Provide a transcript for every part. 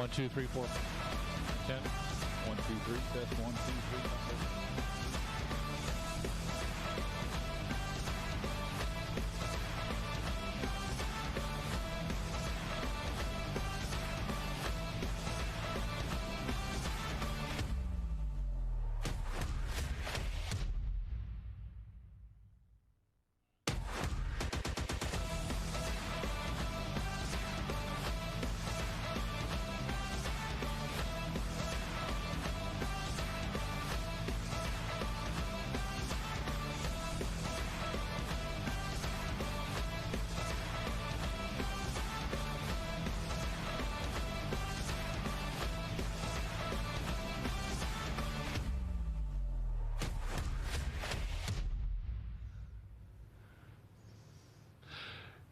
1, 2, 3, 4, 10. 1, 2, 3. Test 1, 2, 3.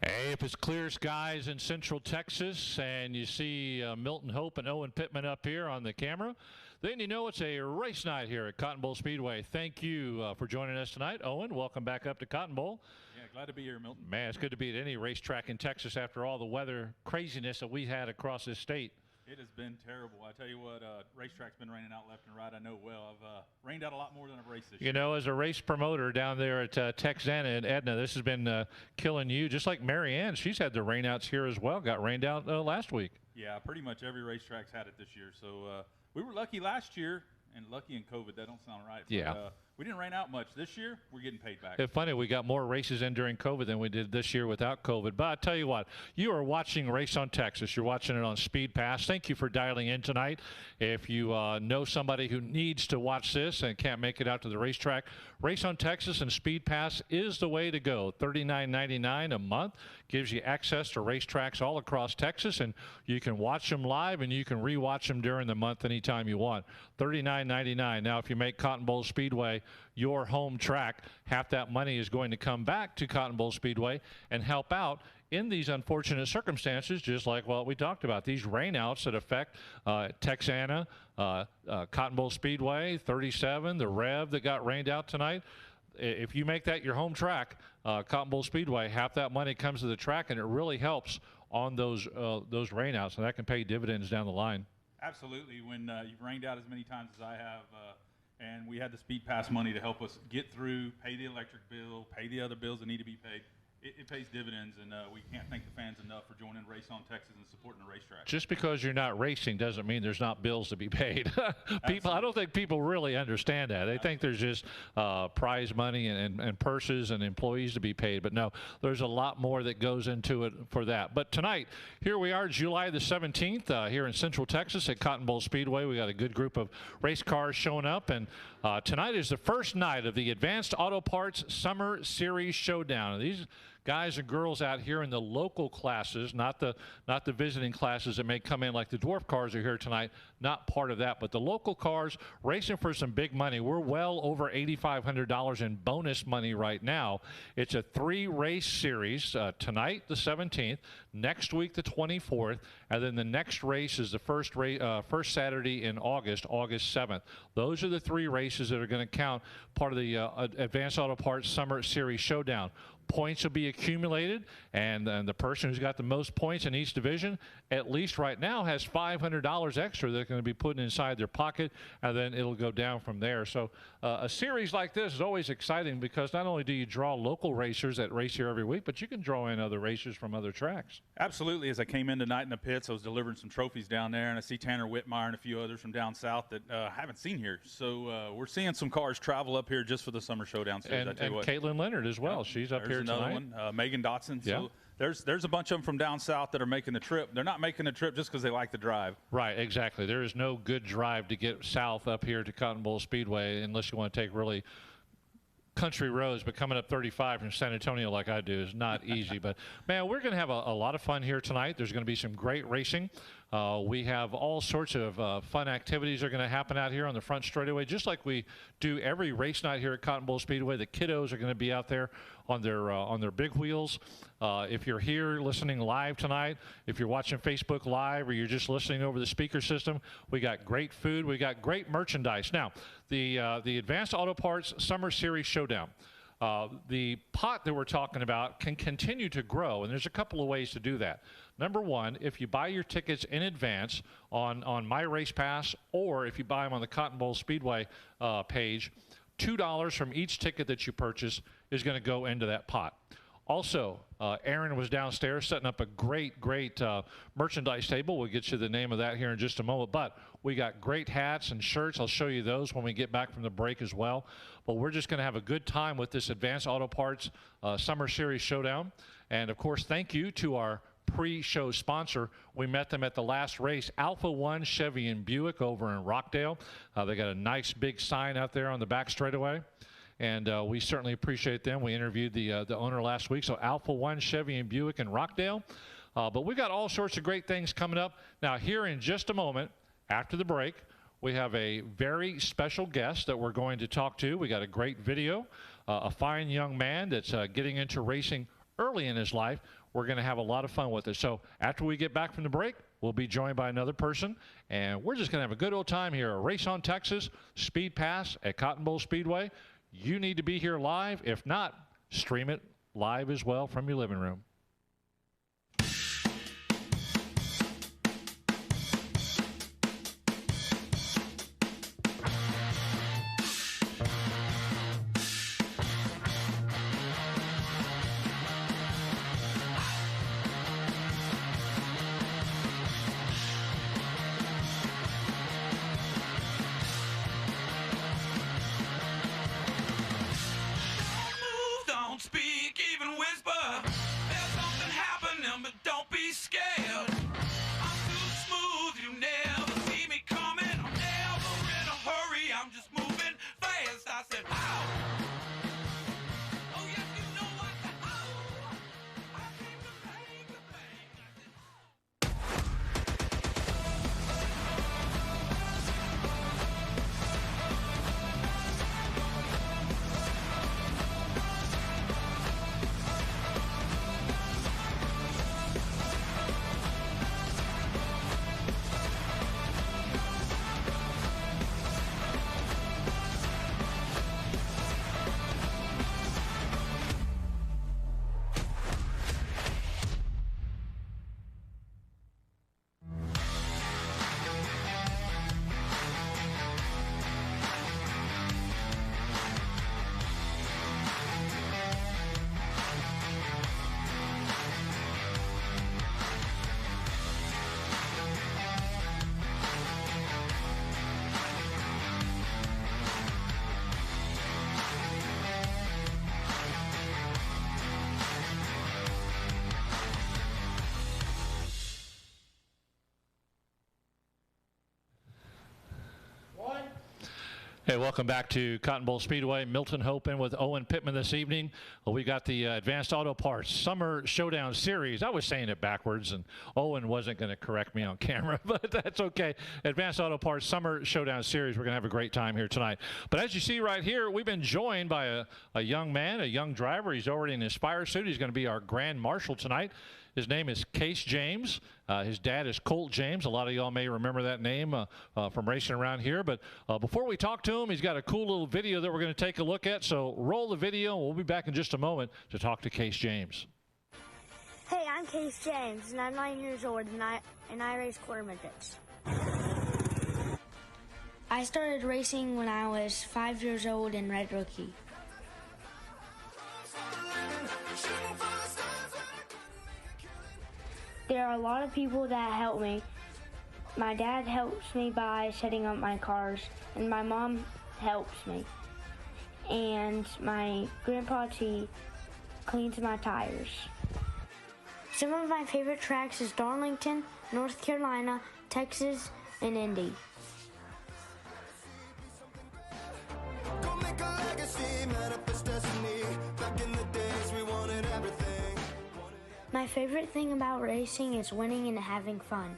Hey, if it's clear skies in Central Texas and you see Milton Hope and Owen Pittman up here on the camera, then you know it's a race night here at Cotton Bowl Speedway. Thank you for joining us tonight. Owen, welcome back up to Cotton Bowl. Yeah, glad to be here, Milton. Man, it's good to be at any racetrack in Texas after all the weather craziness that we had across this state. It has been terrible. I tell you what, racetrack's been raining out left and right. I know well. I've rained out a lot more than I've raced this year. You know, as a race promoter down there at Texana and Edna, this has been killing you. Just like Marianne, she's had the rainouts here as well. Got rained out last week. Yeah, pretty much every racetrack's had it this year. So we were lucky last year, and lucky in COVID. That don't sound right. Yeah. But, we didn't rain out much. This year, we're getting paid back. It's funny, we got more races in during COVID than we did this year without COVID. But I tell you what, you are watching Race on Texas. You're watching it on SpeedPass. Thank you for dialing in tonight. If you know somebody who needs to watch this and can't make it out to the racetrack, Race on Texas and SpeedPass is the way to go. $39.99 a month gives you access to racetracks all across Texas, and you can watch them live and you can rewatch them during the month anytime you want. $39.99. Now, if you make Cotton Bowl Speedway your home track, half that money is going to come back to Cotton Bowl Speedway and help out in these unfortunate circumstances, just like what we talked about, these rainouts that affect Texana, Cotton Bowl Speedway, 37, the Rev that got rained out tonight. If you make that your home track, Cotton Bowl Speedway, half that money comes to the track, and it really helps on those rainouts, and that can pay dividends down the line. Absolutely. When you've rained out as many times as I have, and we had the SpeedPass money to help us get through, pay the electric bill, pay the other bills that need to be paid. It pays dividends, and we can't thank the fans enough for joining Race on Texas and supporting the racetrack. Just because you're not racing doesn't mean there's not bills to be paid. I don't think people really understand that. They think there's just prize money and purses and employees to be paid. But no, there's a lot more that goes into it for that. But tonight, here we are, July the 17th, here in Central Texas at Cotton Bowl Speedway. We got a good group of race cars showing up, and tonight is the first night of the Advanced Auto Parts Summer Series Showdown. And these guys and girls out here in the local classes, not the visiting classes that may come in like the dwarf cars are here tonight, not part of that, but the local cars racing for some big money. We're well over $8,500 in bonus money right now. It's a 3-race series, tonight the 17th, next week the 24th, and then the next race is the first Saturday in August, August 7th. Those are the 3 races that are going to count part of the Advanced Auto Parts Summer Series Showdown. Points will be accumulated, and the person who's got the most points in each division, at least right now, has $500 extra they're going to be putting inside their pocket, and then it'll go down from there. So a series like this is always exciting because not only do you draw local racers that race here every week, but you can draw in other racers from other tracks. Absolutely. As I came in tonight in the pits, I was delivering some trophies down there, and I see Tanner Whitmire and a few others from down south that I haven't seen here. So we're seeing some cars travel up here just for the Summer Showdown series. And Caitlin Leonard as well. She's up here another tonight. One, Megan Dotson. Yeah. So there's a bunch of them from down south that are making the trip. They're not making the trip just because they like the drive. Right, exactly. There is no good drive to get south up here to Cotton Bowl Speedway unless you want to take really country roads, but coming up 35 from San Antonio like I do is not easy. But, man, we're going to have a lot of fun here tonight. There's going to be some great racing. We have all sorts of fun activities that are going to happen out here on the front straightaway, just like we do every race night here at Cotton Bowl Speedway. The kiddos are going to be out there on their big wheels. If you're here listening live tonight, if you're watching Facebook Live, or you're just listening over the speaker system, we got great food. We got great merchandise. Now, the Advanced Auto Parts Summer Series Showdown. The pot that we're talking about can continue to grow, and there's a couple of ways to do that. Number one, if you buy your tickets in advance on My Race Pass, or if you buy them on the Cotton Bowl Speedway page, $2 from each ticket that you purchase is going to go into that pot. Also, Aaron was downstairs setting up a great merchandise table. We'll get you the name of that here in just a moment. But we got great hats and shirts. I'll show you those when we get back from the break as well. But we're just going to have a good time with this Advanced Auto Parts Summer Series Showdown. And, of course, thank you to our pre-show sponsor. We met them at the last race, Alpha One Chevy and Buick over in Rockdale. They got a nice big sign out there on the back straightaway. And we certainly appreciate them. We interviewed the owner last week. So Alpha One Chevy and Buick in Rockdale. But we got all sorts of great things coming up. Now, here in just a moment, after the break, we have a very special guest that we're going to talk to. We got a great video, a fine young man that's getting into racing early in his life. We're going to have a lot of fun with it. So after we get back from the break, we'll be joined by another person, and we're just going to have a good old time here. A race on Texas, Speed Pass at Cotton Bowl Speedway. You need to be here live. If not, stream it live as well from your living room. Hey, welcome back to Cotton Bowl Speedway. Milton Hope in with Owen Pittman this evening. Well, we got the Advanced Auto Parts Summer Showdown Series. I was saying it backwards, and Owen wasn't going to correct me on camera, but that's okay. Advanced Auto Parts Summer Showdown Series. We're going to have a great time here tonight. But as you see right here, we've been joined by a young man, a young driver. He's already in his Spire suit. He's going to be our Grand Marshal tonight. His name is Case James. His dad is Colt James. A lot of y'all may remember that name from racing around here. But before we talk to him, he's got a cool little video that we're going to take a look at. So roll the video, and we'll be back in just a moment to talk to Case James. Hey, I'm Case James, and I'm 9 years old, and I race quarter midgets. I started racing when I was 5 years old in Red Rookie. There are a lot of people that help me. My dad helps me by setting up my cars, and my mom helps me. And my grandpa T cleans my tires. Some of my favorite tracks is Darlington, North Carolina, Texas, and Indy. My favorite thing about racing is winning and having fun.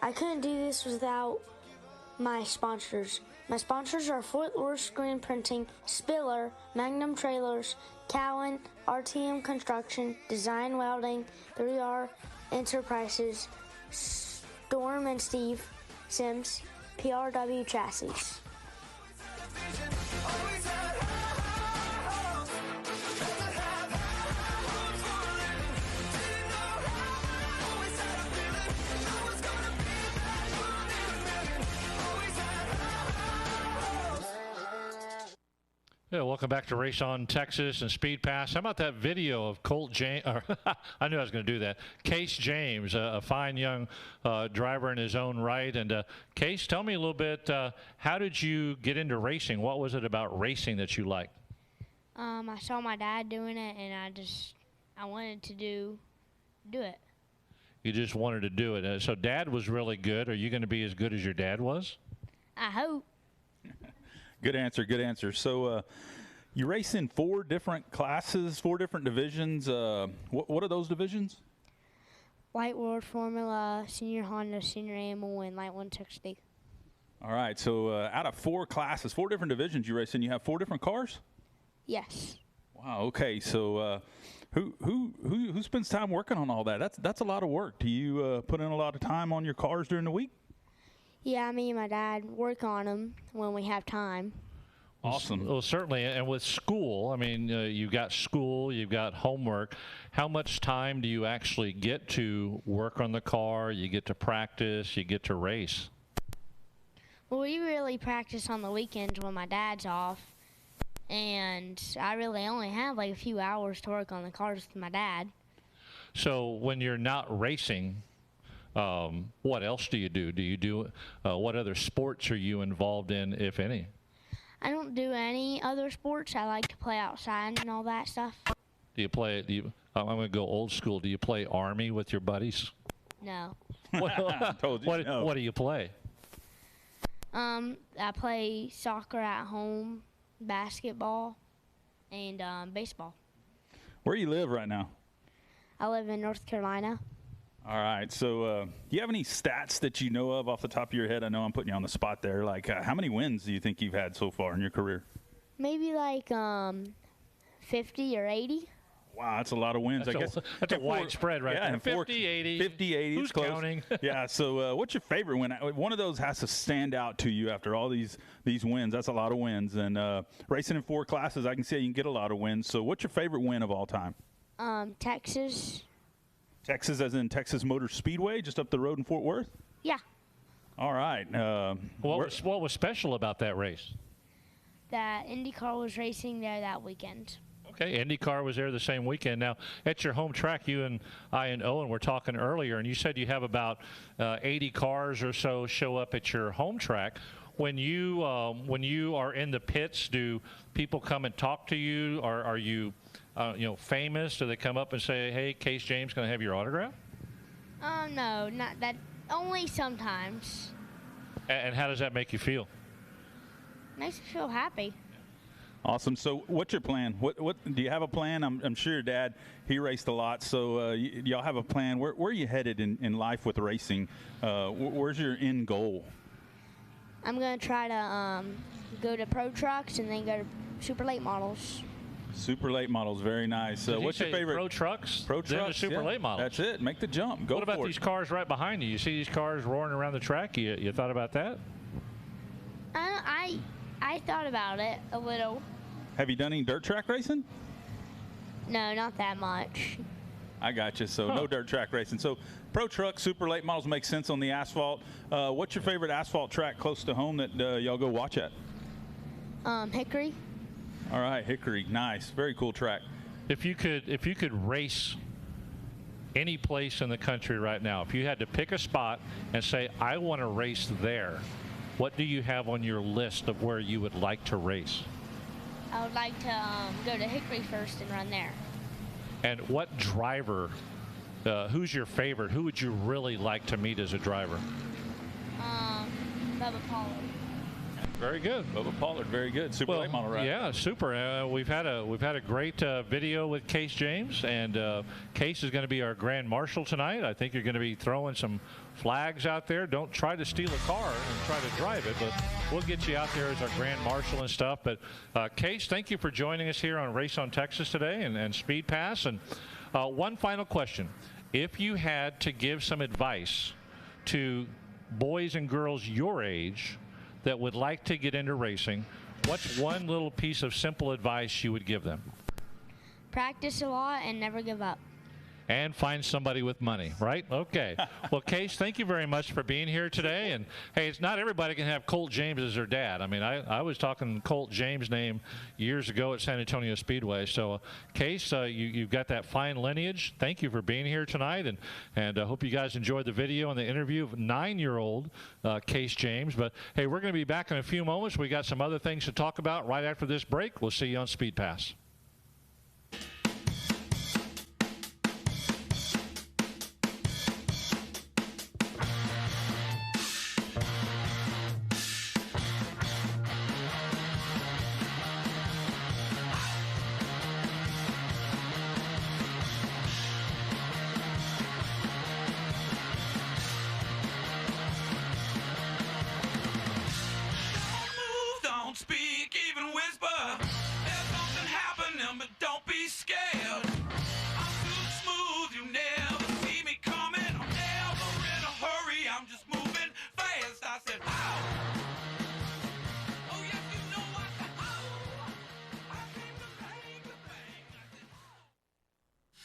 I couldn't do this without my sponsors. My sponsors are Fort Worth Screen Printing, Spiller, Magnum Trailers, Cowan, RTM Construction, Design Welding, 3R Enterprises, Storm and Steve Sims, PRW Chassis. Yeah, welcome back to Race on Texas and Speed Pass. How about that video of Colt James? I knew I was going to do that. Case James, a fine young driver in his own right. And Case, tell me a little bit, how did you get into racing? What was it about racing that you liked? I saw my dad doing it, and I wanted to do it. You just wanted to do it. So Dad was really good. Are you going to be as good as your dad was? I hope. Good answer. Good answer. So you race in 4 different classes, 4 different divisions. What are those divisions? Light World Formula, Senior Honda, Senior AMO, and Light 160. All right. So out of 4 classes, 4 different divisions you race in, you have 4 different cars? Yes. Wow. Okay. So who spends time working on all that? That's a lot of work. Do you put in a lot of time on your cars during the week? Yeah, me and my dad work on them when we have time. Awesome. Well, certainly. And with school, I mean, you've got school, you've got homework. How much time do you actually get to work on the car? You get to practice, you get to race? Well, we really practice on the weekends when my dad's off. And I really only have like a few hours to work on the cars with my dad. So when you're not racing, what else do you do? Do you do what other sports are you involved in, if any? I don't do any other sports. I like to play outside and all that stuff. Do you play? I'm going to go old school. Do you play Army with your buddies? No. What do you play? I play soccer at home, basketball, and baseball. Where do you live right now? I live in North Carolina. All right. So do you have any stats that you know of off the top of your head? I know I'm putting you on the spot there. Like how many wins do you think you've had so far in your career? Maybe like 50 or 80. Wow, that's a lot of wins. That's I guess that's a widespread right there. 50, 80. 50, 80. Who's close. counting? Yeah, so what's your favorite win? One of those has to stand out to you after all these wins. That's a lot of wins. And racing in 4 classes, I can see you can get a lot of wins. So what's your favorite win of all time? Texas. Texas as in Texas Motor Speedway, just up the road in Fort Worth? Yeah. All right. What was special about that race? That IndyCar was racing there that weekend. Okay, IndyCar was there the same weekend. Now, at your home track, you and I and Owen were talking earlier, and you said you have about 80 cars or so show up at your home track. When you are in the pits, do people come and talk to you? Are you famous? Do they come up and say, "Hey, Case James, can I have your autograph?" No, not that. Only sometimes. And how does that make you feel? Makes me feel happy. Awesome. So what's your plan? What do you have a plan? I'm sure your dad, he raced a lot. So y'all have a plan. Where are you headed in life with racing? Where's your end goal? I'm going to try to go to Pro Trucks and then go to Super Late Models. Super Late Models, very nice. What's your favorite? Pro Trucks? Pro Trucks, then the Super Late Models. That's it. Make the jump. Go What about for these it. cars right behind you? You see these cars roaring around the track? You thought about that? I thought about it a little. Have you done any dirt track racing? No, not that much. I got you. So no dirt track racing. So Pro Truck, Super Late Models make sense on the asphalt. What's your favorite asphalt track close to home that y'all go watch at? Hickory. All right, Hickory. Nice. Very cool track. If you could race any place in the country right now, if you had to pick a spot and say, I want to race there, what do you have on your list of where you would like to race? I would like to go to Hickory first and run there. And what driver, who's your favorite? Who would you really like to meet as a driver? Bubba Pollard. Very good. Bubba Pollard, very good. Super Late Model, right? Yeah, super. We've had a great video with Case James, and Case is going to be our grand marshal tonight. I think you're going to be throwing some flags out there. Don't try to steal a car and try to drive it, but we'll get you out there as our grand marshal and stuff. But Case, thank you for joining us here on Race on Texas today and Speed Pass. And one final question: if you had to give some advice to boys and girls your age that would like to get into racing, what's one little piece of simple advice you would give them? Practice a lot and never give up. And find somebody with money, right? Okay. Well, Case, thank you very much for being here today. And, hey, it's not everybody can have Colt James as their dad. I mean, I was talking Colt James' name years ago at San Antonio Speedway. So, Case, you've got that fine lineage. Thank you for being here tonight. And I hope you guys enjoyed the video and the interview of 9-year-old Case James. But, hey, we're going to be back in a few moments. We got some other things to talk about right after this break. We'll see you on Speed Pass.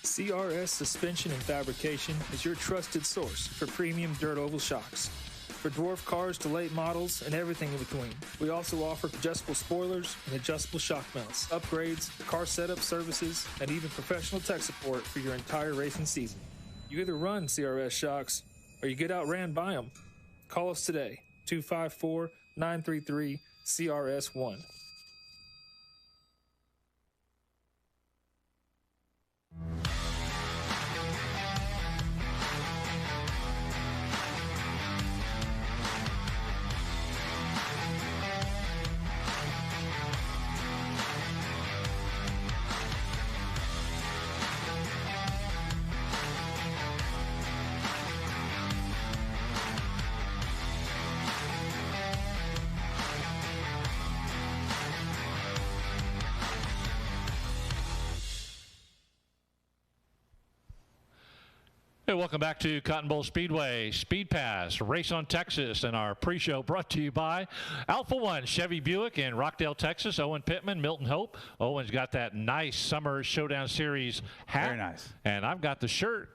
CRS Suspension and Fabrication is your trusted source for premium dirt oval shocks. For dwarf cars to late models and everything in between. We also offer adjustable spoilers and adjustable shock mounts, upgrades, car setup services, and even professional tech support for your entire racing season. You either run CRS shocks or you get outran by them. Call us today, 254-933-CRS1. Hey, welcome back to Cotton Bowl Speedway, Speed Pass, Race on Texas, and our pre-show brought to you by Alpha One, Chevy Buick in Rockdale, Texas. Owen Pittman, Milton Hope. Owen's got that nice Summer Showdown Series hat. Very nice. And I've got the shirt.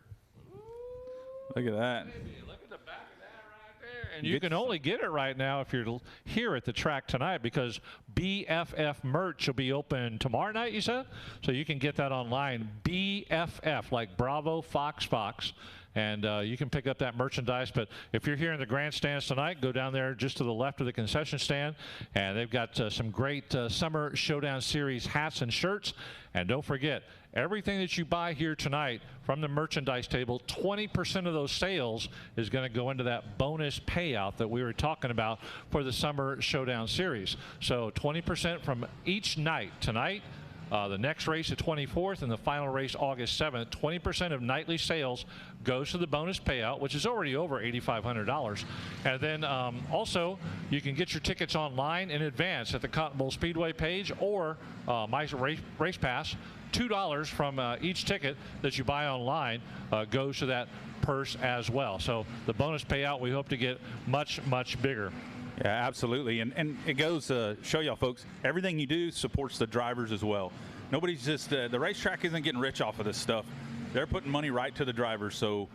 Look at that. Look at the back of that right there. And you can only get it right now if you're here at the track tonight because BFF merch will be open tomorrow night, you said? So you can get that online. BFF, like Bravo, Fox. And you can pick up that merchandise. But if you're here in the grandstands tonight, go down there just to the left of the concession stand. And they've got some great Summer Showdown Series hats and shirts. And don't forget, everything that you buy here tonight from the merchandise table, 20% of those sales is going to go into that bonus payout that we were talking about for the Summer Showdown Series. So 20% from each night tonight. The next race, the 24th, and the final race, August 7th, 20% of nightly sales goes to the bonus payout, which is already over $8,500. And then also, you can get your tickets online in advance at the Cotton Bowl Speedway page or My Race Pass. $2 from each ticket that you buy online goes to that purse as well. So the bonus payout, we hope to get much, much bigger. Yeah, absolutely. And it goes to show y'all folks, everything you do supports the drivers as well. Nobody's just, the racetrack isn't getting rich off of this stuff. They're putting money right to the drivers. So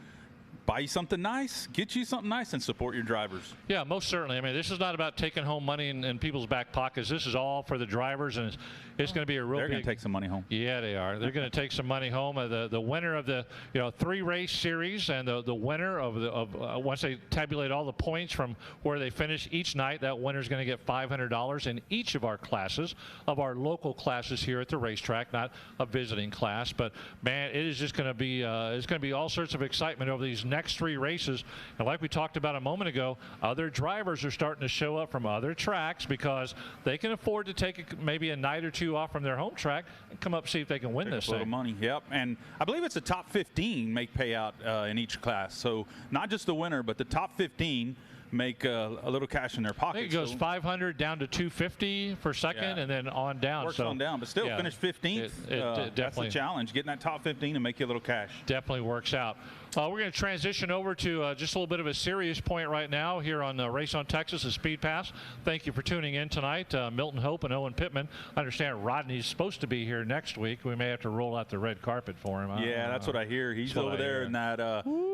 buy you something nice, get you something nice, and support your drivers. Yeah, most certainly. I mean, this is not about taking home money in people's back pockets. This is all for the drivers, and it's going to be a real They're going to take some money home. Yeah, they are. They're going to take some money home. The winner of the 3-race series and the winner of once they tabulate all the points from where they finish each night, that winner is going to get $500 in each of our classes, of our local classes here at the racetrack, not a visiting class. But man, it is just going to be it's going to be all sorts of excitement over these next 3 races. And like we talked about a moment ago, other drivers are starting to show up from other tracks because they can afford to take maybe a night or 2 off from their home track and come up see if they can win this thing. A little money, yep. And I believe it's the top 15 make payout in each class. So not just the winner, but the top 15 make a little cash in their pocket. I think it goes 500 down to 250 for second, and then on down. Works on down, but still finish 15th. It definitely, that's the challenge, getting that top 15 and make you a little cash. Definitely works out. We're going to transition over to just a little bit of a serious point right now here on Race on Texas and Speed Pass. Thank you for tuning in tonight. Milton Hope and Owen Pittman. I understand Rodney's supposed to be here next week. We may have to roll out the red carpet for him. Yeah, that's what I hear. He's over there in that,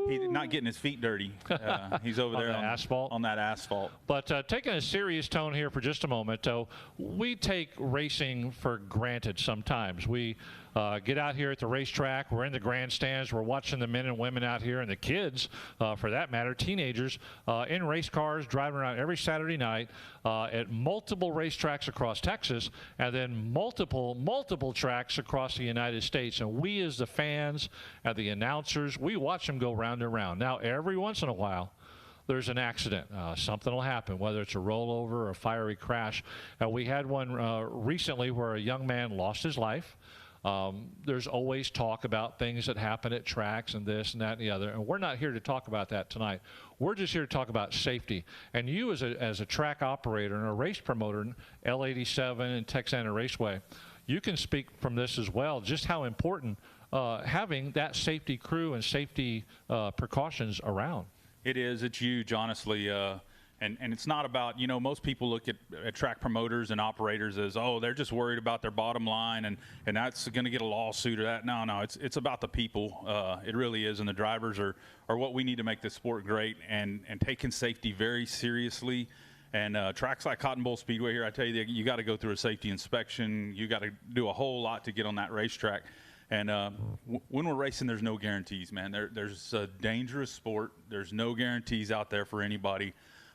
he's not getting his feet dirty. He's over there on that asphalt. But taking a serious tone here for just a moment, we take racing for granted sometimes. We get out here at the racetrack. We're in the grandstands. We're watching the men and women out here, and the kids, for that matter, teenagers, in race cars, driving around every Saturday night at multiple racetracks across Texas, and then multiple tracks across the United States. And we, as the fans and the announcers, we watch them go round and round. Now, every once in a while, there's an accident. Something will happen, whether it's a rollover or a fiery crash. We had one recently where a young man lost his life. There's always talk about things that happen at tracks and this and that and the other, and we're not here to talk about that tonight. We're just here to talk about safety. And you as a track operator and a race promoter in L87 and Texana Raceway, you can speak from this as well, just how important having that safety crew and safety precautions around. It is. It's huge, honestly. And it's not about, you know, most people look at track promoters and operators as, oh, they're just worried about their bottom line and that's going to get a lawsuit or that. No, it's about the people. It really is. And the drivers are what we need to make this sport great and taking safety very seriously. And tracks like Cotton Bowl Speedway here, I tell you, you got to go through a safety inspection. You got to do a whole lot to get on that racetrack. And when we're racing, there's no guarantees, man. There's a dangerous sport. There's no guarantees out there for anybody.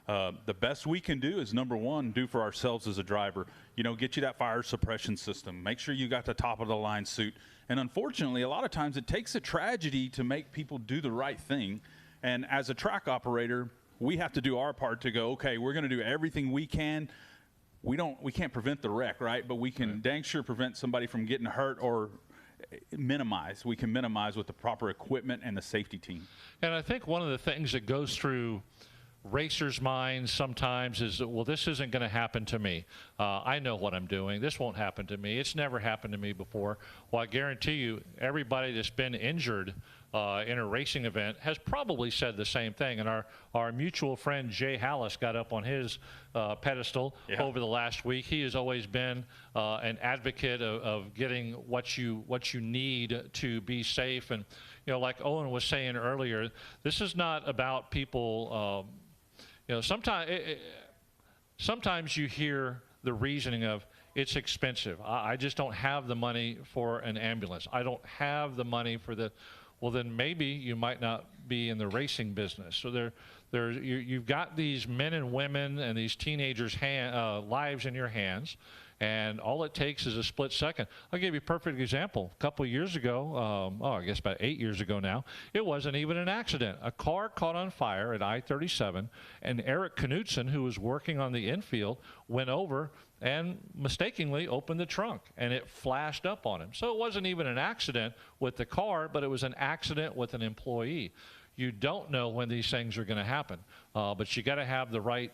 The best we can do is, number one, do for ourselves as a driver. You know, get you that fire suppression system. Make sure you got the top of the line suit. And unfortunately, a lot of times it takes a tragedy to make people do the right thing. And as a track operator, we have to do our part to go, okay, we're going to do everything we can. We can't prevent the wreck, right? But we can dang sure prevent somebody from getting hurt or minimize. We can minimize with the proper equipment and the safety team. And I think one of the things that goes through racers' minds sometimes is that, well, this isn't going to happen to me. I know what I'm doing. This won't happen to me. It's never happened to me before. Well, I guarantee you, everybody that's been injured in a racing event has probably said the same thing. And our mutual friend Jay Hallis got up on his pedestal over the last week. He has always been an advocate of getting what you need to be safe. And you know, like Owen was saying earlier, this is not about people. You know, sometimes you hear the reasoning of, it's expensive. I just don't have the money for an ambulance. I don't have the money for the. Well, then maybe you might not be in the racing business. So you've got these men and women and these teenagers' lives in your hands, and all it takes is a split second. I'll give you a perfect example. A couple of years ago, I guess about 8 years ago now, it wasn't even an accident. A car caught on fire at I-37, and Eric Knudsen, who was working on the infield, went over and mistakenly opened the trunk, and it flashed up on him. So it wasn't even an accident with the car, but it was an accident with an employee. You don't know when these things are going to happen, but you got to have the right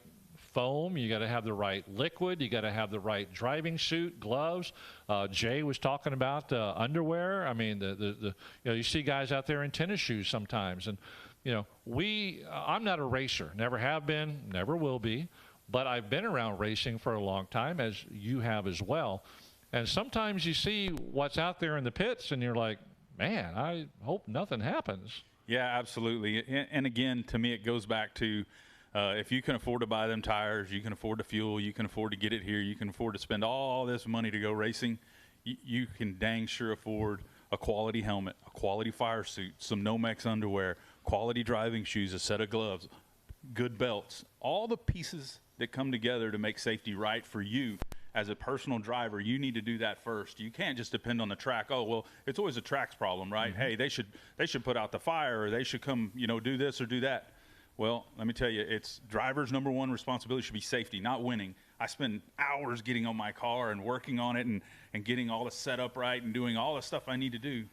foam, you got to have the right liquid, you got to have the right driving suit, gloves. Jay was talking about underwear. I mean, you know, you see guys out there in tennis shoes sometimes, and you know, I'm not a racer, never have been, never will be. But I've been around racing for a long time, as you have as well. And sometimes you see what's out there in the pits, and you're like, man, I hope nothing happens. Yeah, absolutely. And again, to me, it goes back to if you can afford to buy them tires, you can afford the fuel, you can afford to get it here, you can afford to spend all this money to go racing, you can dang sure afford a quality helmet, a quality fire suit, some Nomex underwear, quality driving shoes, a set of gloves, good belts, all the pieces that come together to make safety right for you as a personal driver. You need to do that first. You can't just depend on the track. Oh, well, it's always a track's problem, right? Mm-hmm. Hey, they should put out the fire, or they should come, you know, do this or do that. Well, let me tell you, it's driver's number one responsibility should be safety, not winning. I spend hours getting on my car and working on it and getting all the setup right and doing all the stuff I need to do,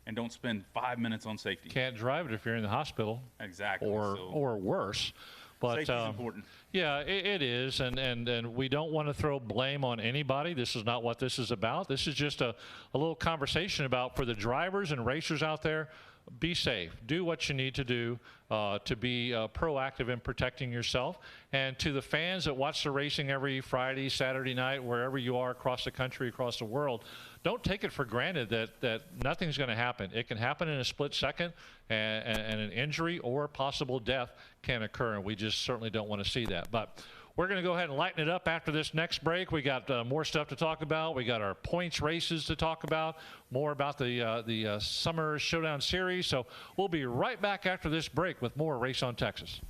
and don't spend 5 minutes on safety. Can't drive it if you're in the hospital. Exactly. Or worse. But safety's important. Yeah, it is, and we don't want to throw blame on anybody. This is not what this is about. This is just a little conversation about, for the drivers and racers out there, be safe. Do what you need to do to be proactive in protecting yourself. And to the fans that watch the racing every Friday, Saturday night, wherever you are across the country, across the world, don't take it for granted that nothing's going to happen. It can happen in a split second, and an injury or possible death can occur, and we just certainly don't want to see that. But we're going to go ahead and lighten it up after this next break. We got more stuff to talk about. We got our points races to talk about, more about the Summer Showdown Series. So we'll be right back after this break with more Race on Texas.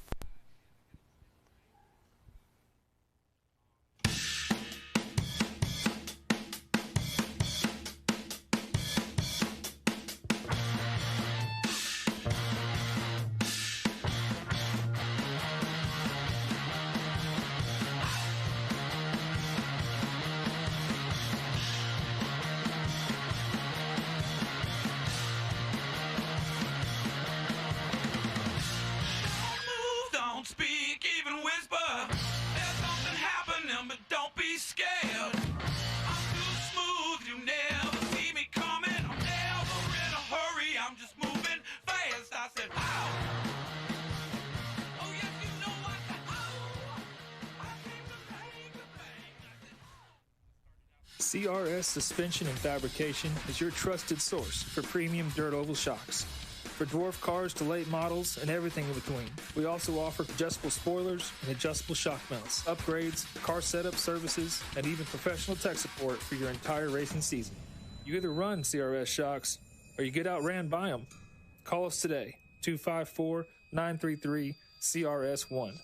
CRS Suspension and Fabrication is your trusted source for premium dirt oval shocks. For dwarf cars to late models and everything in between. We also offer adjustable spoilers and adjustable shock mounts, upgrades, car setup services, and even professional tech support for your entire racing season. You either run CRS shocks or you get outran by them. Call us today, 254-933-CRS1.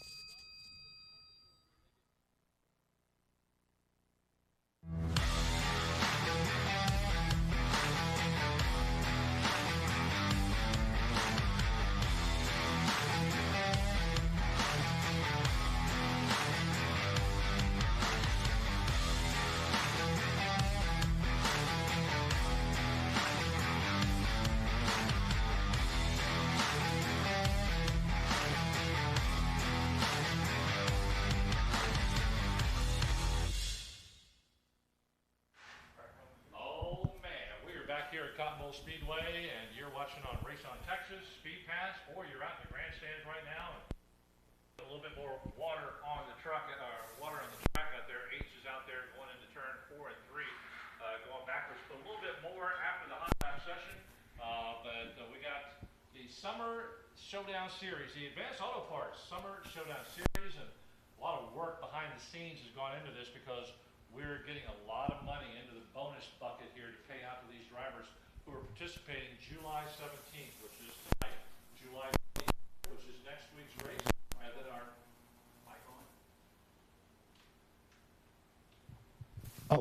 Speedway, and you're watching on Race on Texas, SpeedPass, or you're out in the grandstands right now. And a little bit more water on the truck, water on the track out there. H is out there going into turn 4 and 3, going backwards. But a little bit more after the hot lap session. But we got the Summer Showdown Series, the Advanced Auto Parts Summer Showdown Series, and a lot of work behind the scenes has gone into this because we're getting a lot of money into the bonus bucket here to pay out to these drivers who are participating July 17th, which is tonight, July 20th, which is next week's race. And then our mic on.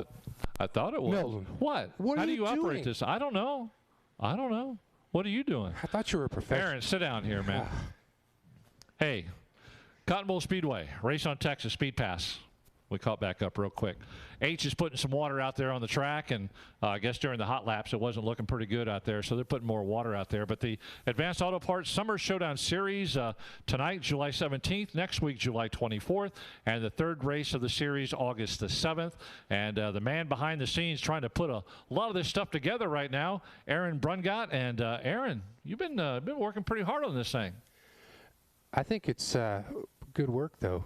Oh, I thought it was. Milton. What? What How are do you you operate doing? this? I don't know. What are you doing? I thought you were a professional. Aaron, sit down here, man. Hey, Cotton Bowl Speedway, Race on Texas, Speed Pass. We caught back up real quick. H is putting some water out there on the track, and I guess during the hot laps it wasn't looking pretty good out there, so they're putting more water out there. But the Advanced Auto Parts Summer Showdown Series tonight, July 17th, next week, July 24th, and the third race of the series, August the 7th. And the man behind the scenes trying to put a lot of this stuff together right now, Aaron Brungot. And Aaron, you've been working pretty hard on this thing. I think it's good work, though.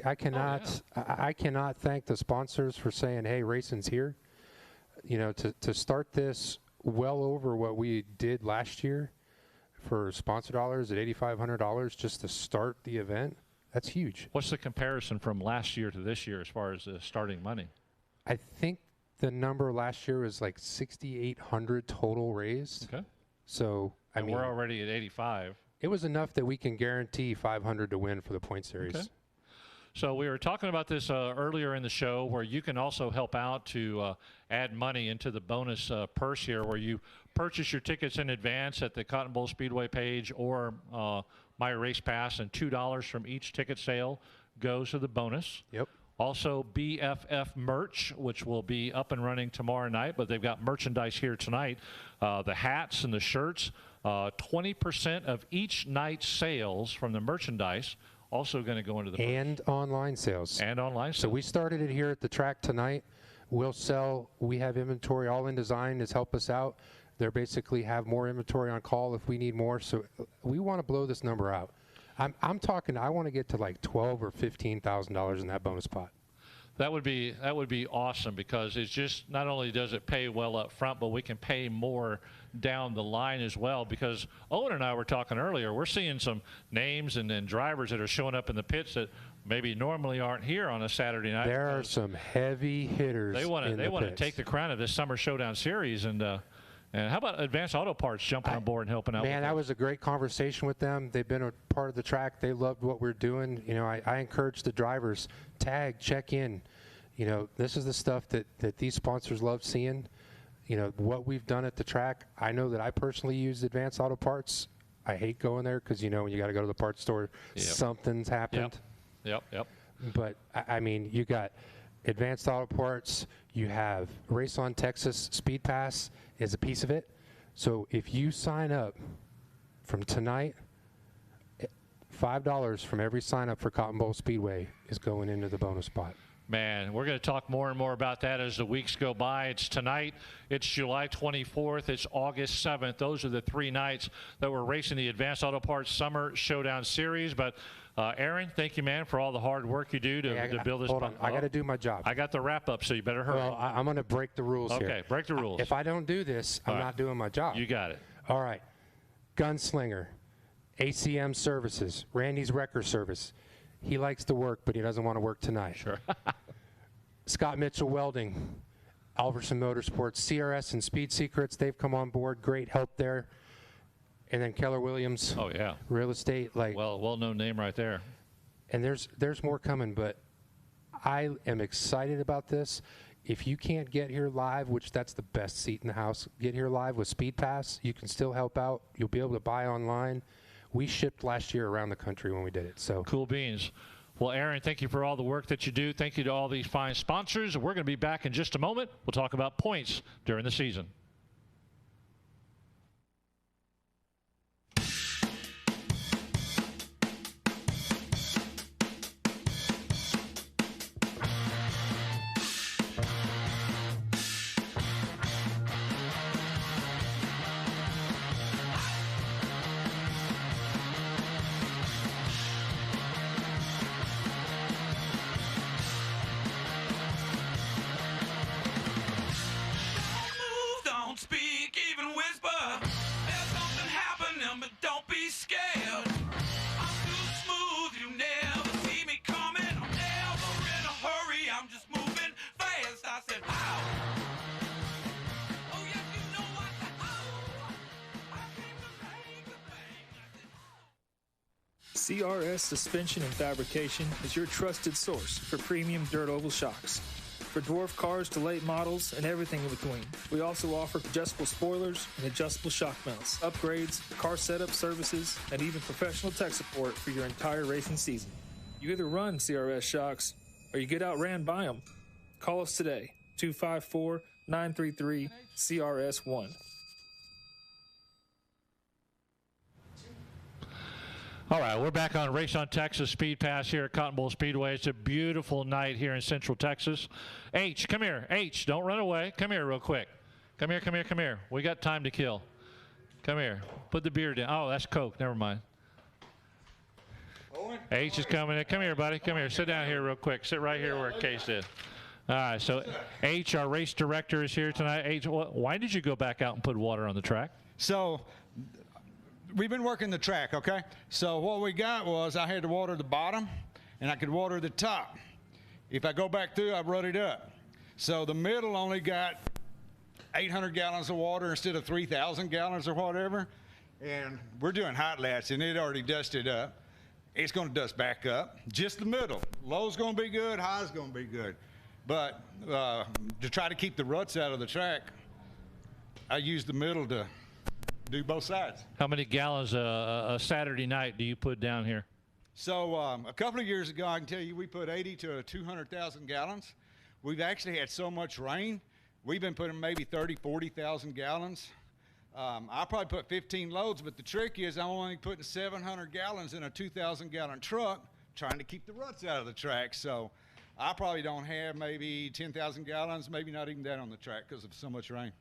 I cannot thank the sponsors for saying, hey, racing's here. You know, to start this well over what we did last year for sponsor dollars at $8,500 just to start the event, that's huge. What's the comparison from last year to this year as far as the starting money? I think the number last year was like $6,800 total raised. Okay. So, I mean, we're already at 85. It was enough that we can guarantee 500 to win for the point series. Okay. So we were talking about this earlier in the show, where you can also help out to add money into the bonus purse here, where you purchase your tickets in advance at the Cotton Bowl Speedway page or My Race Pass, and $2 from each ticket sale goes to the bonus. Yep. Also, BFF merch, which will be up and running tomorrow night, but they've got merchandise here tonight. The hats and the shirts, 20% of each night's sales from the merchandise also going to go into the and online sales. And online sales. So we started it here at the track tonight. We'll sell. We have inventory. All In Design has helped us out. They're basically have more inventory on call if we need more. So we want to blow this number out. I'm talking. I want to get to like $12,000 or $15,000 in that bonus pot. That would be awesome, because it's just not only does it pay well up front, but we can pay more down the line as well. Because Owen and I were talking earlier, we're seeing some names and then drivers that are showing up in the pits that maybe normally aren't here on a Saturday night. There are some heavy hitters. They want to take the crown of this Summer Showdown Series. And how about Advanced Auto Parts jumping on board and helping out? Man, that was a great conversation with them. They've been a part of the track. They loved what we're doing. You know, I encourage the drivers, tag, check in. You know, this is the stuff that these sponsors love seeing. You know, what we've done at the track. I know that I personally use Advanced Auto Parts. I hate going there because, you know, when you got to go to the parts store, something's happened. Yep. But, I mean, you got Advanced Auto Parts. You have Race on Texas. SpeedPass is a piece of it. So if you sign up from tonight, $5 from every sign up for Cotton Bowl Speedway is going into the bonus pot. Man, we're going to talk more and more about that as the weeks go by. It's tonight. It's July 24th. It's August 7th. Those are the 3 nights that we're racing the Advanced Auto Parts Summer Showdown Series. But, Aaron, thank you, man, for all the hard work you do to build this. Hold on. I got to do my job. I got the wrap-up, so you better hurry. Well, I'm going to break the rules here. Okay, break the rules. If I don't do this, I'm not doing my job. You got it. All right. Gunslinger, ACM Services, Randy's Wrecker Service. He likes to work, but he doesn't want to work tonight. Sure. Scott Mitchell Welding, Alverson Motorsports, CRS and Speed Secrets, they've come on board. Great help there. And then Keller Williams. Oh, yeah. Real estate. Well-known name right there. And there's more coming, but I am excited about this. If you can't get here live, which that's the best seat in the house, get here live with SpeedPass. You can still help out. You'll be able to buy online. We shipped last year around the country when we did it. So cool beans. Well, Aaron, thank you for all the work that you do. Thank you to all these fine sponsors. We're going to be back in just a moment. We'll talk about points during the season. CRS Suspension and Fabrication is your trusted source for premium dirt oval shocks. For dwarf cars to late models and everything in between. We also offer adjustable spoilers and adjustable shock mounts, upgrades, car setup services, and even professional tech support for your entire racing season. You either run CRS shocks or you get outran by them. Call us today, 254-933-CRS1. All right, we're back on Race on Texas Speed Pass here at Cotton Bowl Speedway. It's a beautiful night here in Central Texas. H, come here. H, don't run away. Come here real quick. Come here. We got time to kill. Come here. Put the beer down. Oh, that's Coke. Never mind. H is coming in. Come here, buddy. Come here. Sit down here real quick. Sit right here where Case is. All right, so H, our race director, is here tonight. H, why did you go back out and put water on the track? So we've been working the track, okay? So what we got was I had to water the bottom, and I could water the top. If I go back through, I rut it up. So the middle only got 800 gallons of water instead of 3,000 gallons or whatever. And we're doing hot lats, and it already dusted up. It's going to dust back up. Just the middle. Low's going to be good, high's going to be good. But to try to keep the ruts out of the track, I use the middle to do both sides. How many gallons a Saturday night do you put down here? So a couple of years ago, I can tell you we put 80 to 200,000 gallons. We've actually had so much rain, we've been putting maybe 30, 40,000 gallons. I probably put 15 loads, but the trick is I'm only putting 700 gallons in a 2,000-gallon truck trying to keep the ruts out of the track. So I probably don't have maybe 10,000 gallons, maybe not even that on the track because of so much rain.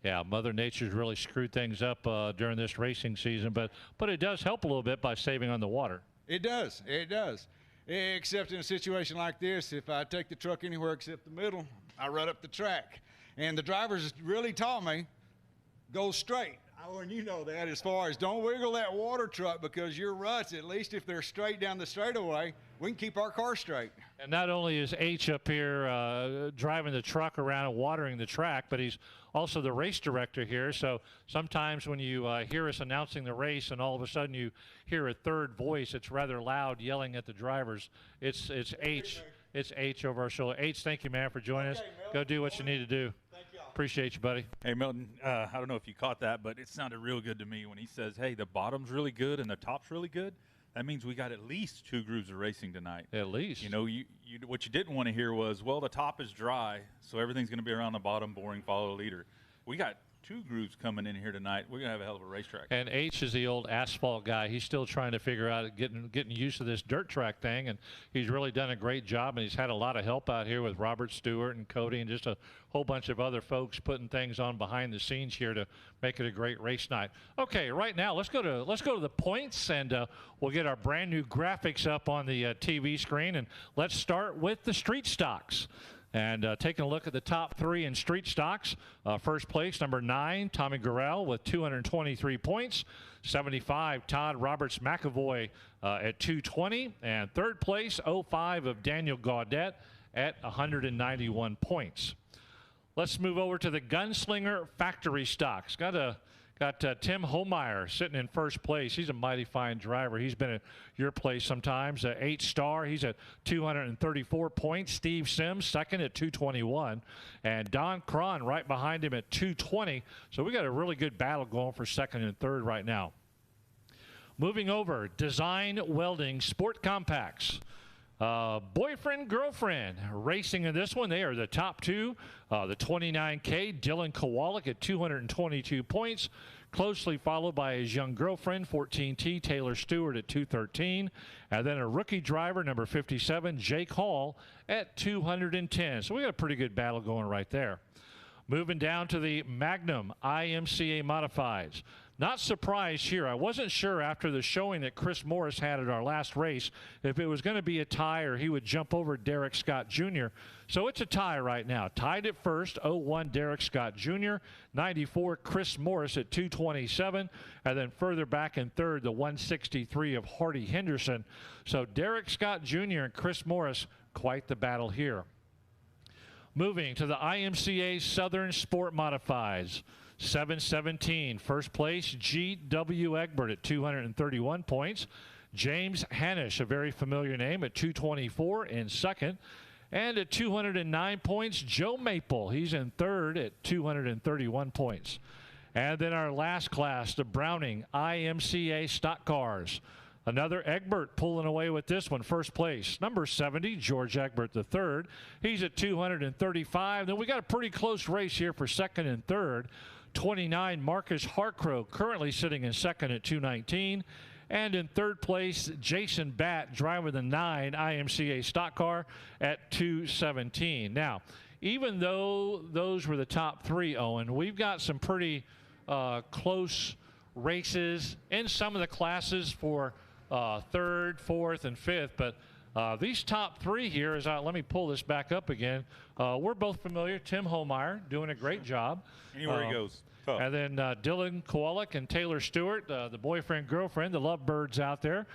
Yeah, Mother Nature's really screwed things up during this racing season, but it does help a little bit by saving on the water. It does. It does. Except in a situation like this, if I take the truck anywhere except the middle, I run up the track. And the drivers really taught me, go straight. And you know that, as far as don't wiggle that water truck, because your ruts, at least if they're straight down the straightaway, we can keep our car straight. And not only is H up here driving the truck around and watering the track, but he's also the race director here. So sometimes when you hear us announcing the race and all of a sudden you hear a third voice, it's rather loud yelling at the drivers. It's H. It's H over our shoulder. H, thank you, man, for joining us. Go do what you need to do. Appreciate you, buddy. Hey, Milton, I don't know if you caught that, but it sounded real good to me when he says, hey, the bottom's really good and the top's really good. That means we got at least 2 grooves of racing tonight. At least. You know, what you didn't want to hear was, well, the top is dry, so everything's going to be around the bottom, boring, follow the leader. We got 2 grooves coming in here tonight. We're going to have a hell of a racetrack. And H is the old asphalt guy. He's still trying to figure out getting used to this dirt track thing, and he's really done a great job, and he's had a lot of help out here with Robert Stewart and Cody and just a whole bunch of other folks putting things on behind the scenes here to make it a great race night. Okay, right now let's go to the points, and we'll get our brand new graphics up on the TV screen, and let's start with the street stocks. And taking a look at the top 3 in street stocks, first place, number 9, Tommy Gurrell with 223 points. 75, Todd Roberts McAvoy at 220. And third place, 05 of Daniel Gaudette at 191 points. Let's move over to the Gunslinger factory stocks. Got Tim Homeyer sitting in first place. He's a mighty fine driver. He's been at your place sometimes. 8-star. He's at 234 points. Steve Sims second at 221. And Don Cron right behind him at 220. So we got a really good battle going for second and third right now. Moving over, Design Welding Sport Compacts. Boyfriend, girlfriend racing in this one. They are the top 2. The 29K, Dylan Kowalik at 222 points, closely followed by his young girlfriend, 14T, Taylor Stewart at 213. And then a rookie driver, number 57, Jake Hall at 210. So we got a pretty good battle going right there. Moving down to the Magnum IMCA Modifieds. Not surprised here. I wasn't sure after the showing that Chris Morris had at our last race if it was going to be a tie or he would jump over Derek Scott Jr. So it's a tie right now. Tied at first, 01 Derek Scott Jr., 94 Chris Morris at 227, and then further back in third, the 163 of Hardy Henderson. So Derek Scott Jr. and Chris Morris, quite the battle here. Moving to the IMCA Southern Sport Modifieds. 717, first place, G.W. Egbert at 231 points. James Hanish, a very familiar name, at 224 in second. And at 209 points, Joe Maple. He's in third at 231 points. And then our last class, the Browning IMCA Stock Cars. Another Egbert pulling away with this one, first place. Number 70, George Egbert III. He's at 235. Then we got a pretty close race here for second and third. 29, Marcus Harcrow, currently sitting in second at 219. And in third place, Jason Batt, driving the 9 IMCA stock car at 217. Now, even though those were the top 3, Owen, we've got some pretty close races in some of the classes for third, fourth, and fifth. But these top 3 here, let me pull this back up again. We're both familiar. Tim Homeyer doing a great job. Anywhere he goes. Tough. And then Dylan Kowalik and Taylor Stewart, the boyfriend, girlfriend, the lovebirds out there.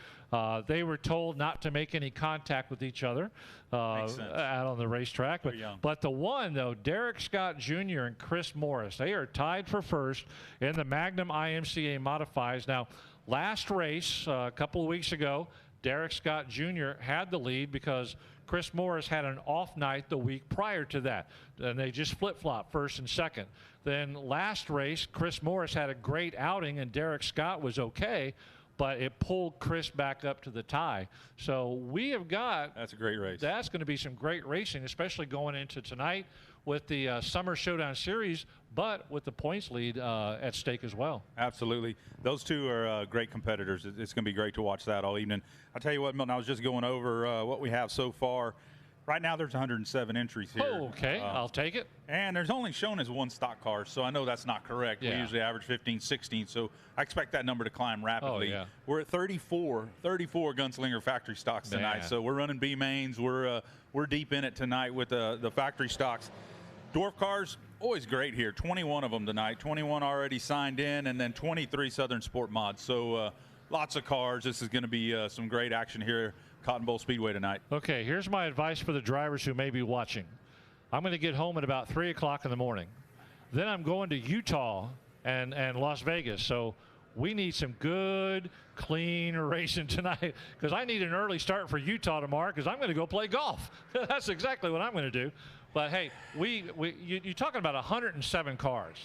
They were told not to make any contact with each other out on the racetrack. But the one, though, Derek Scott Jr. and Chris Morris, they are tied for first in the Magnum IMCA Modifieds. Now, last race, a couple of weeks ago, Derek Scott Jr. had the lead because Chris Morris had an off night the week prior to that, and they just flip-flopped first and second. Then last race, Chris Morris had a great outing, and Derek Scott was okay, but it pulled Chris back up to the tie. So we have got... That's a great race. That's going to be some great racing, especially going into tonight with the Summer Showdown Series, but with the points lead at stake as well. Absolutely. Those two are great competitors. It's going to be great to watch that all evening. I'll tell you what, Milton, I was just going over what we have so far. Right now, there's 107 entries here. Oh, okay, I'll take it. And there's only shown as one stock car, so I know that's not correct. Yeah. We usually average 15, 16, so I expect that number to climb rapidly. Oh, yeah. We're at 34 Gunslinger factory stocks tonight, Man. so we're running B mains. We're deep in it tonight with the factory stocks. Dwarf cars, always great here. 21 of them tonight. 21 already signed in, and then 23 Southern Sport mods. So lots of cars. This is going to be some great action here. Cotton Bowl Speedway tonight. Okay, here's my advice for the drivers who may be watching. I'm going to get home at about 3 o'clock in the morning. Then I'm going to Utah and Las Vegas. So we need some good, clean racing tonight because I need an early start for Utah tomorrow because I'm going to go play golf. That's exactly what I'm going to do. But, hey, you're talking about 107 cars,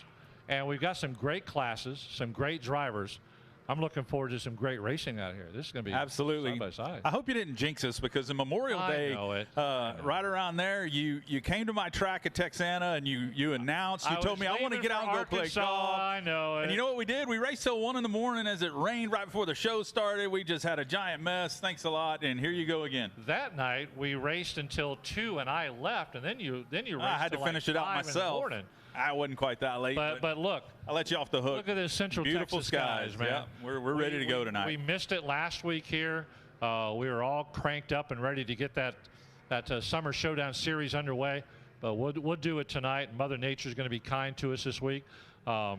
and we've got some great classes, some great drivers. I'm looking forward to some great racing out here. This is going to be absolutely side by side. I hope you didn't jinx us because in Memorial Day, right around there, you came to my track at Texana and you announced. You told me I want to get out and go play golf. I know it. And you know what we did? We raced till 1 in the morning as it rained right before the show started. We just had a giant mess. Thanks a lot. And here you go again. That night we raced until 2 and I left, and then you raced. I had to finish it out myself. I wasn't quite that late. But look, I let you off the hook. Look at this Central Beautiful Texas skies, man. Yeah, we're ready to go tonight. We missed it last week here. We were all cranked up and ready to get that Summer Showdown series underway. But we'll do it tonight. Mother Nature's going to be kind to us this week. But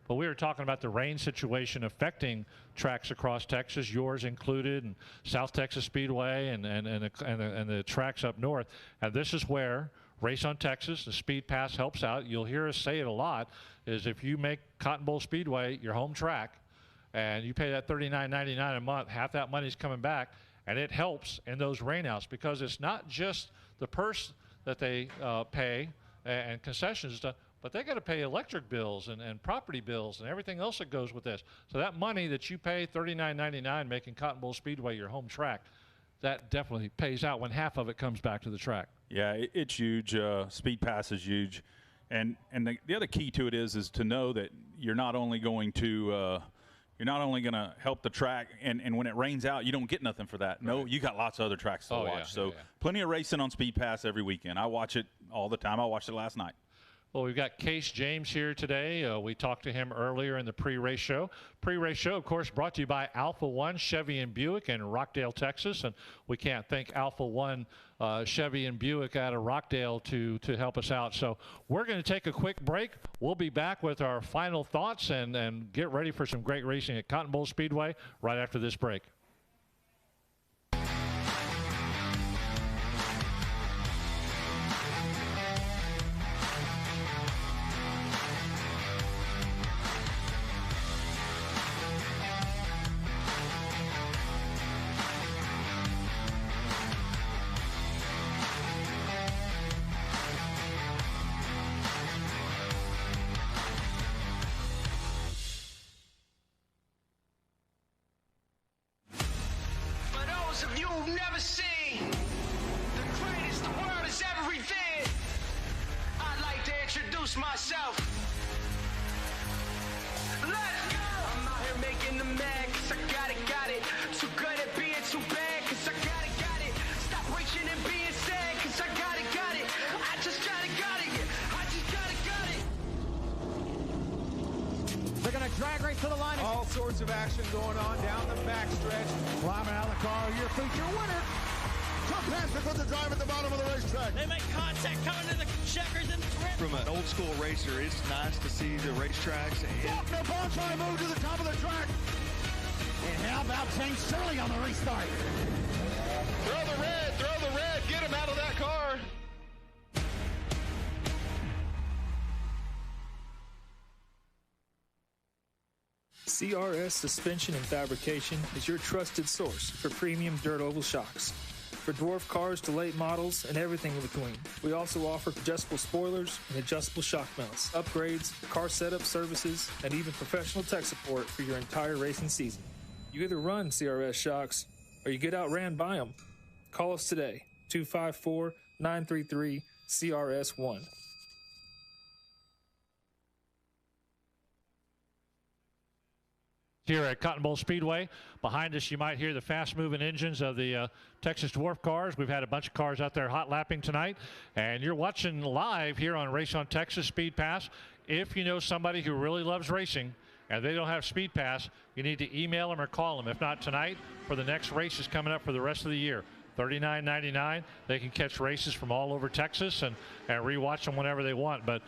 we were talking about the rain situation affecting tracks across Texas, yours included, and South Texas Speedway and the tracks up north. And this is where Race on Texas, the SpeedPass helps out. You'll hear us say it a lot, is if you make Cotton Bowl Speedway your home track and you pay that $39.99 a month, half that money's coming back, and it helps in those rainouts because it's not just the purse that they pay and concessions and stuff, but they got to pay electric bills and property bills and everything else that goes with this. So that money that you pay, $39.99, making Cotton Bowl Speedway your home track, that definitely pays out when half of it comes back to the track. Yeah, it's huge. SpeedPass is huge, and the other key to it is to know that you're not only going to help the track, and when it rains out, you don't get nothing for that. No, you got lots of other tracks to watch. Yeah, so plenty of racing on SpeedPass every weekend. I watch it all the time. I watched it last night. Well, we've got Case James here today. We talked to him earlier in the pre-race show. Pre-race show, of course, brought to you by Alpha One Chevy and Buick in Rockdale, Texas. And we can't thank Alpha One Chevy and Buick out of Rockdale to help us out. So we're going to take a quick break. We'll be back with our final thoughts and get ready for some great racing at Cotton Bowl Speedway right after this break. Drag race to the line. All sorts of action going on down the backstretch. Climbing out of the car, your feature winner. Fantastic with the drive at the bottom of the racetrack. They make contact coming to the checkers and the trip. From an old school racer, it's nice to see the racetracks. Faulkner Bond trying to move to the top of the track. And how about James Shirley on the restart? Throw the red, get him out of that car. CRS Suspension and Fabrication is your trusted source for premium dirt oval shocks. For dwarf cars to late models and everything in between. We also offer adjustable spoilers and adjustable shock mounts, upgrades, car setup services, and even professional tech support for your entire racing season. You either run CRS shocks or you get outran by them. Call us today, 254-933-CRS1. Here at Cotton Bowl Speedway. Behind us, you might hear the fast-moving engines of the Texas Dwarf cars. We've had a bunch of cars out there hot lapping tonight, and you're watching live here on Race on Texas Speed Pass. If you know somebody who really loves racing and they don't have Speed Pass, you need to email them or call them. If not tonight, for the next races coming up for the rest of the year. $39.99. They can catch races from all over Texas and rewatch them whenever they want. But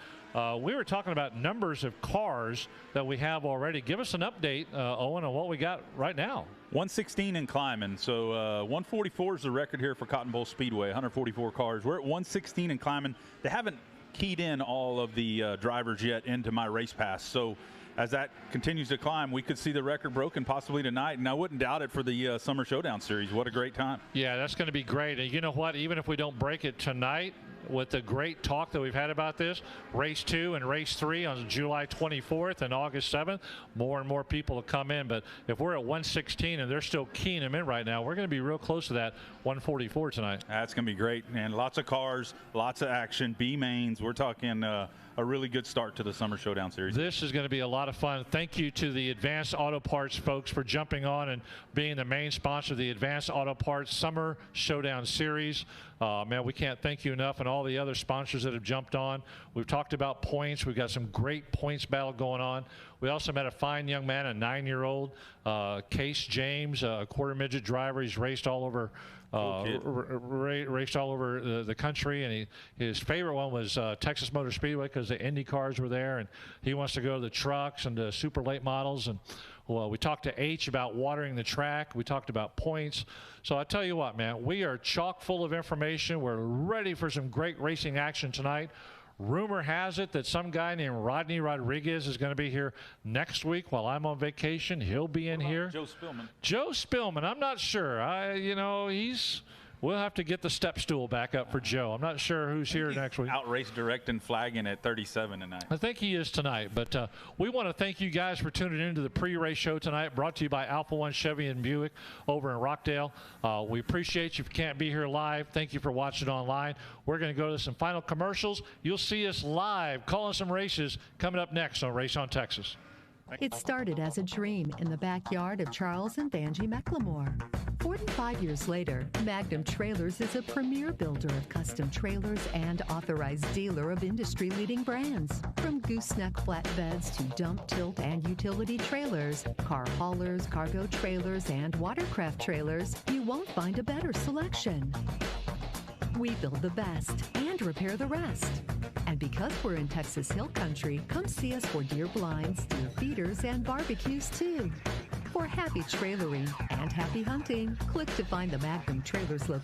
we were talking about numbers of cars that we have already. Give us an update, Owen, on what we got right now. 116 and climbing. So 144 is the record here for Cotton Bowl Speedway, 144 cars. We're at 116 and climbing. They haven't keyed in all of the drivers yet into my race pass. So as that continues to climb, we could see the record broken possibly tonight, and I wouldn't doubt it for the Summer Showdown Series. What a great time. Yeah, that's going to be great. And you know what? Even if we don't break it tonight, with the great talk that we've had about this, race 2 and race 3 on July 24th and August 7th, more and more people will come in. But if we're at 116 and they're still keying them in right now, we're going to be real close to that 144 tonight. That's going to be great, and lots of cars, lots of action, B mains. We're talking a really good start to the Summer Showdown Series. This is going to be a lot of fun. Thank you to the Advanced Auto Parts folks for jumping on and being the main sponsor of the Advanced Auto Parts Summer Showdown Series. Man, we can't thank you enough, and all the other sponsors that have jumped on. We've talked about points. We've got some great points battle going on. We also met a fine young man, a 9-year-old, Case James, a quarter midget driver. He's raced all over raced all over the country, and his favorite one was Texas Motor Speedway because the Indy cars were there, and he wants to go to the trucks and the super late models. And well, we talked to H about watering the track. We talked about points. So I tell you what, man, we are chock full of information. We're ready for some great racing action tonight. Rumor has it that some guy named Rodney Rodriguez is going to be here next week while I'm on vacation. He'll be in here. Joe Spillman. Joe Spillman. I'm not sure. We'll have to get the step stool back up for Joe. I'm not sure who's here next week. Outrace directing flagging at 37 tonight. I think he is tonight. But we want to thank you guys for tuning into the pre-race show tonight, brought to you by Alpha One Chevy and Buick over in Rockdale. We appreciate you if you can't be here live. Thank you for watching online. We're going to go to some final commercials. You'll see us live calling some races coming up next on Race on Texas. It started as a dream in the backyard of Charles and Vanjie McLemore. 45 years later, Magnum Trailers is a premier builder of custom trailers and authorized dealer of industry-leading brands. From gooseneck flatbeds to dump, tilt, and utility trailers, car haulers, cargo trailers, and watercraft trailers, you won't find a better selection. We build the best and repair the rest. And because we're in Texas Hill Country, come see us for deer blinds, deer feeders, and barbecues too. For happy trailering and happy hunting, click to find the Magnum Trailers location.